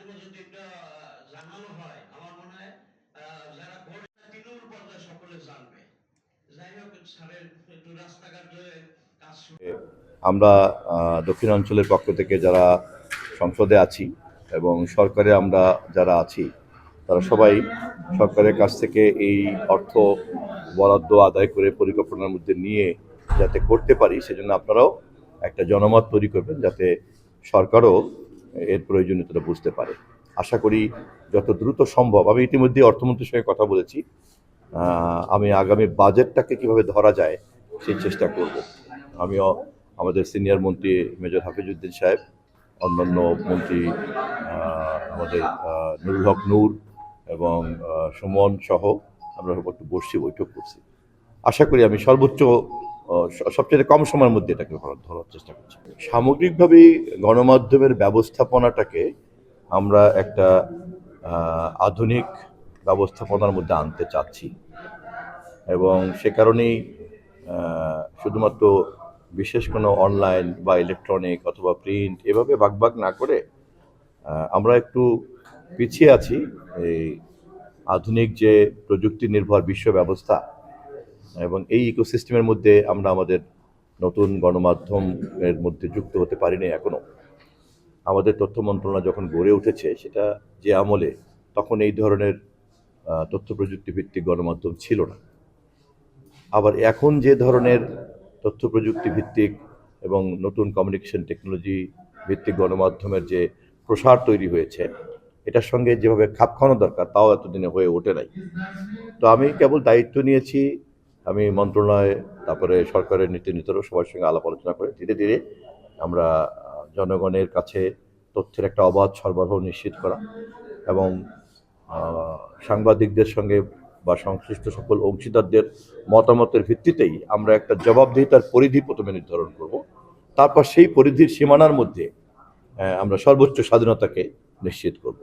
মাধ্যমে যদি এটা জানানো হয়, আমার মনে হয় যারা ভোট তৃণমূল পর্যায়ে সকলে জানবে। যাই হোক, স্যারের একটু রাস্তাঘাট কাজ আমরা দক্ষিণাঞ্চলের পক্ষ থেকে যারা সংসদে আছি এবং সরকারে আমরা যারা আছি তারা সবাই সরকারের কাছ থেকে এই অর্থ বরাদ্দ আদায় করে পরিকল্পনার মধ্যে নিয়ে যাতে করতে পারি, সেজন্য আপনারাও একটা জনমত তৈরি করবেন যাতে সরকারও এর প্রয়োজনীয়তা বুঝতে পারে। আশা করি যত দ্রুত সম্ভব, আমি ইতিমধ্যে অর্থমন্ত্রীর সঙ্গে কথা বলেছি, আমি আগামী বাজেটটাকে কিভাবে ধরা যায় সেই চেষ্টা করব। আমিও আমাদের সিনিয়র মন্ত্রী মেজর হাফিজউদ্দিন সাহেব, অন্যান্য মন্ত্রী আমাদের নুরুল হক নূর এবং সুমন সহ আমরা একটু বসছি, বৈঠক করছি। আশা করি আমি সর্বোচ্চ সবচেয়ে কম সময়ের মধ্যে এটাকে ধরার চেষ্টা করছি। সামগ্রিকভাবেই গণমাধ্যমের ব্যবস্থাপনাটাকে আমরা একটা আধুনিক ব্যবস্থাপনার মধ্যে আনতে চাচ্ছি এবং সে কারণেই শুধুমাত্র বিশেষ কোনো অনলাইন বা ইলেকট্রনিক অথবা প্রিন্ট এভাবে ভাগ না করে আমরা একটু পিছিয়ে আছি এই আধুনিক যে প্রযুক্তি নির্ভর বিশ্ব ব্যবস্থা এবং এই ইকোসিস্টেমের মধ্যে আমরা আমাদের নতুন গণমাধ্যমের মধ্যে যুক্ত হতে পারিনি এখনো। আমাদের তথ্য মন্ত্রণালয় যখন গড়ে উঠেছে সেটা যে আমলে, তখন এই ধরনের তথ্য প্রযুক্তি ভিত্তিক গণমাধ্যম ছিল না। আবার এখন যে ধরনের তথ্য প্রযুক্তি ভিত্তিক এবং নতুন কমিউনিকেশন টেকনোলজি ভিত্তিক গণমাধ্যমের যে প্রসার তৈরি হয়েছে, এটার সঙ্গে যেভাবে খাপ খাওয়ানো দরকার তাও এতদিনে হয়ে ওঠে নাই। তো আমি কেবল দায়িত্ব নিয়েছি, আমি মন্ত্রণালয় তারপরে সরকারের নীতি নির্ধারক সবার সঙ্গে আলাপ আলোচনা করে ধীরে ধীরে আমরা জনগণের কাছে তথ্যের একটা অবাধ সরবরাহ নিশ্চিত করা এবং সাংবাদিকদের সঙ্গে বা সংশ্লিষ্ট সকল অংশীদারদের মতামতের ভিত্তিতেই আমরা একটা জবাবদিহিতার পরিধি প্রথমে নির্ধারণ করব। তারপর সেই পরিধির সীমানার মধ্যে আমরা সর্বোচ্চ স্বাধীনতাকে নিশ্চিত করব।